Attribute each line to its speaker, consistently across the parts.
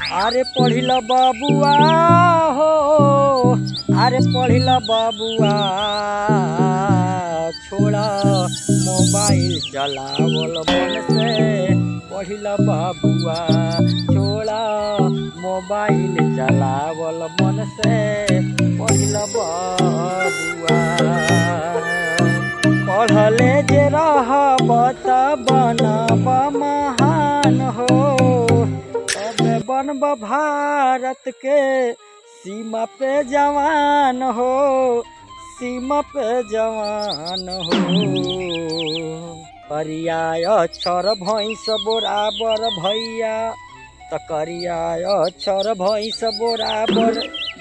Speaker 1: अरे पढ़िल बबुआ हो, अरे पढ़िल बबुआ, छोड़ा मोबाइल चलावल मन से। पढ़िल बबुआ, छोड़ा मोबाइल चलावल मन से। पढ़िल बबुआ, पढ़ले जे रहब त बनब महान हो। तबे बनब भारत के सीमा पे जवान हो, सीमा पे जवान हो। करिया अक्षर भैंस बराबर भैया, त करिया अक्षर भैंस बराबर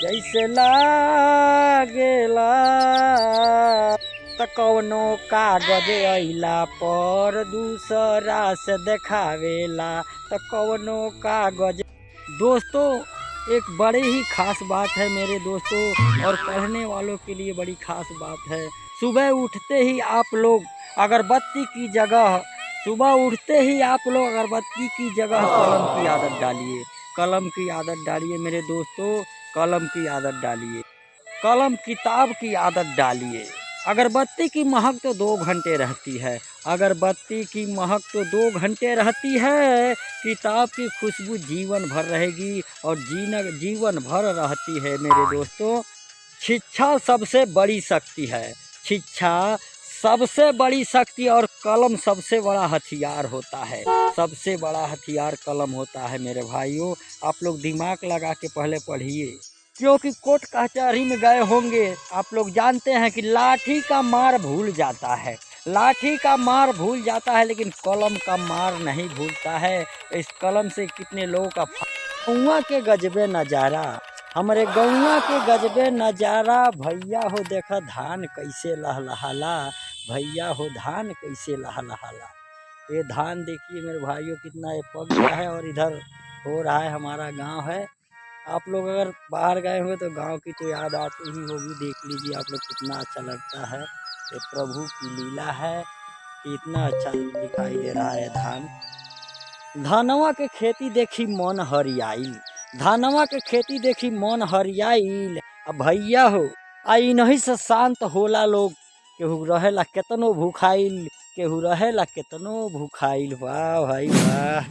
Speaker 1: जैसे लागेला। त कौनो कागज अइला पर दूसरा से देखावेला। त कौनो कागज। दोस्तों, एक बड़ी ही खास बात है मेरे दोस्तों, और पढ़ने वालों के लिए बड़ी खास बात है। सुबह उठते ही आप लोग अगरबत्ती की जगह, सुबह उठते ही आप लोग अगरबत्ती की जगह कलम की आदत डालिए। कलम की आदत डालिए मेरे दोस्तों, कलम की आदत डालिए। कलम किताब की आदत डालिए। अगरबत्ती की महक तो 2 घंटे रहती है, अगरबत्ती की महक तो 2 घंटे रहती है। किताब की खुशबू जीवन भर रहेगी, और जीवन भर रहती है मेरे दोस्तों। शिक्षा सबसे बड़ी शक्ति है, शिक्षा सबसे बड़ी शक्ति, और कलम सबसे बड़ा हथियार होता है। सबसे बड़ा हथियार कलम होता है मेरे भाइयों। आप लोग दिमाग लगा के पहले पढ़िए, क्योंकि कोर्ट कचहरी में गए होंगे, आप लोग जानते हैं कि लाठी का मार भूल जाता है, लाठी का मार भूल जाता है, लेकिन कलम का मार नहीं भूलता है। इस कलम से कितने लोगों का गौवा के गजबे नज़ारा, हमारे गौवा के गजबे नज़ारा। भैया हो देखा धान कैसे लहलहाला, भैया हो धान कैसे लहलहाला। ये धान देखिए मेरे भाइयों कितना ये पक गया है, और इधर हो रहा है, हमारा गांव है। आप लोग अगर बाहर गए हुए तो गांव की तो याद आती ही होगी। देख लीजिए आप लोग कितना अच्छा लगता है, ये प्रभु की लीला है। कितना अच्छा दिखाई दे रहा है धान। धानवा के खेती देखी मन हरियाइल, धानवा के खेती देखी मन हरियाइल। अब भैया हो आई नहीं से शांत होला लोग। केहू रहेला केतनो भूखाइल, केहू रहेला केतनो भूखाइल। वाह भाई वाह।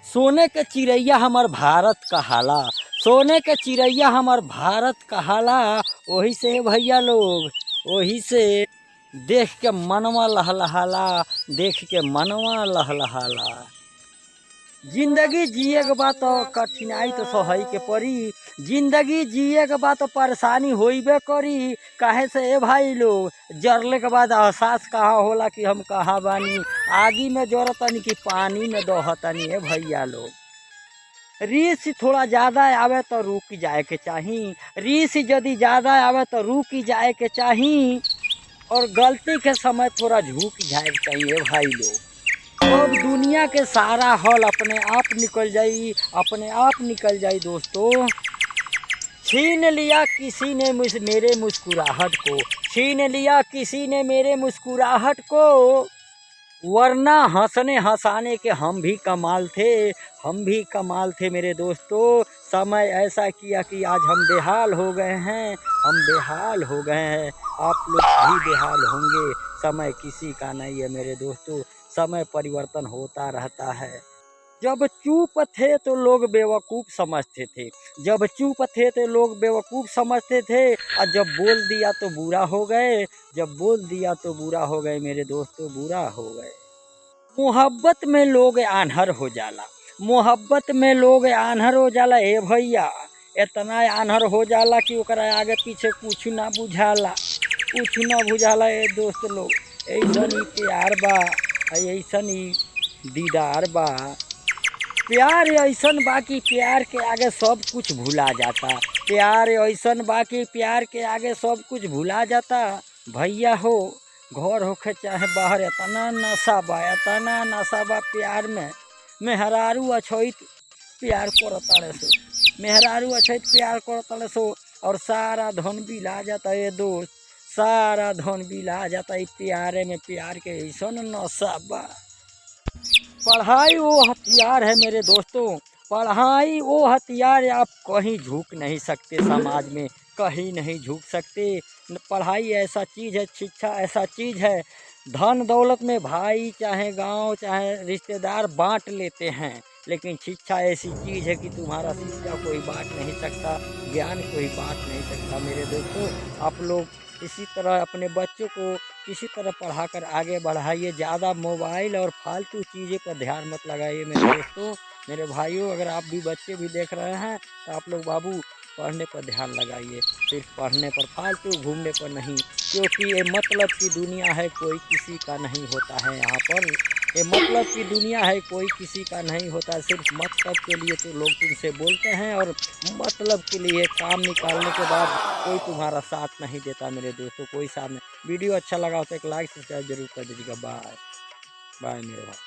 Speaker 1: सोने के चिड़ैया हमार भारत कहाला, सोने के चिड़ैया हमार भारत कहाला। वही से भैया लोग, वही से देख के मनवा लहलहाला, देख के मनवा लहलहाला। जिंदगी जिए के बाद तो कठिनाई तो सहई के पड़ी, जिंदगी जिए के बाद तो परेशानी होइबे करी। काहे से ए भाई लोग, जरले के बाद एहसास कहाँ होला कि हम कहाँ बानी। आगी में जरतनी कि पानी में दहतनी। ए भैया लोग, रीस थोड़ा ज़्यादा आवे तो रुक जाए के चाही, रीस यदि ज़्यादा आवे तो रुक जाए के चाही, और गलती के समय थोड़ा झुक जाए के चाहिए भाई लोग। अब दुनिया के सारा हल अपने आप निकल जाई, अपने आप निकल जाई दोस्तों। छीन लिया किसी ने मेरे मुस्कुराहट को, छीन लिया किसी ने मेरे मुस्कुराहट को, वरना हंसने हंसाने के हम भी कमाल थे, हम भी कमाल थे मेरे दोस्तों। समय ऐसा किया कि आज हम बेहाल हो गए हैं, हम बेहाल हो गए हैं। आप लोग भी बेहाल होंगे, समय किसी का नहीं है मेरे दोस्तों। समय परिवर्तन होता रहता है। जब चुप थे तो लोग बेवकूफ़ समझते थे, जब चुप थे तो लोग बेवकूफ़ समझते थे, और जब बोल दिया तो बुरा हो गए, जब बोल दिया तो बुरा हो गए मेरे दोस्तों, बुरा हो गए। मोहब्बत में लोग आन्हर हो जाला, मोहब्बत में लोग आन्हर हो जाला। ए भैया, इतना आन्हर हो जाला कि ओकरा आगे पीछे कुछ ना बुझाला, कुछ ना बुझाला। ए दोस्त लोग, ऐसन ही प्यार बा, ऐसन ही दीदार बा। प्यार ऐसन बा कि प्यार के आगे सब कुछ भुला जाता, प्यार ऐसन बा कि प्यार के आगे सब कुछ भुला जाता। भैया हो, घर होके चाहे बाहर, इतना नशा बा, इतना नशा बा प्यार में। मेहरारू अछैत प्यार करतारे सो, मेहरारू अछैत प्यार करतारे सो, और सारा धन बिला जाता है दोस्त, सारा धन बिला जाता है प्यारे में। प्यार के ऐसन नशा बा। पढ़ाई वो हथियार है मेरे दोस्तों, पढ़ाई वो हथियार है, आप कहीं झुक नहीं सकते, समाज में कहीं नहीं झुक सकते। पढ़ाई ऐसा चीज़ है, शिक्षा ऐसा चीज़ है, धन दौलत में भाई चाहे गांव चाहे रिश्तेदार बांट लेते हैं, लेकिन शिक्षा ऐसी चीज़ है कि तुम्हारा शिक्षा कोई बांट नहीं सकता, ज्ञान कोई बांट नहीं सकता। मेरे दोस्तों, आप लोग इसी तरह अपने बच्चों को किसी तरह पढ़ाकर आगे बढ़ाइए। ज़्यादा मोबाइल और फालतू चीज़ें पर ध्यान मत लगाइए मेरे दोस्तों। मेरे भाइयों, अगर आप भी बच्चे भी देख रहे हैं तो आप लोग बाबू पढ़ने पर ध्यान लगाइए, सिर्फ पढ़ने पर, फालतू घूमने पर नहीं, क्योंकि ये मतलब की दुनिया है, कोई किसी का नहीं होता है यहाँ पर। ये मतलब की दुनिया है, कोई किसी का नहीं होता। सिर्फ मतलब के लिए तो लोग तुमसे बोलते हैं, और मतलब के लिए काम निकालने के बाद कोई तुम्हारा साथ नहीं देता मेरे दोस्तों, कोई साथ नहीं। वीडियो अच्छा लगा हो तो एक लाइक सब्सक्राइब जरूर कर दीजिएगा। बाय बाय मेरे भाई।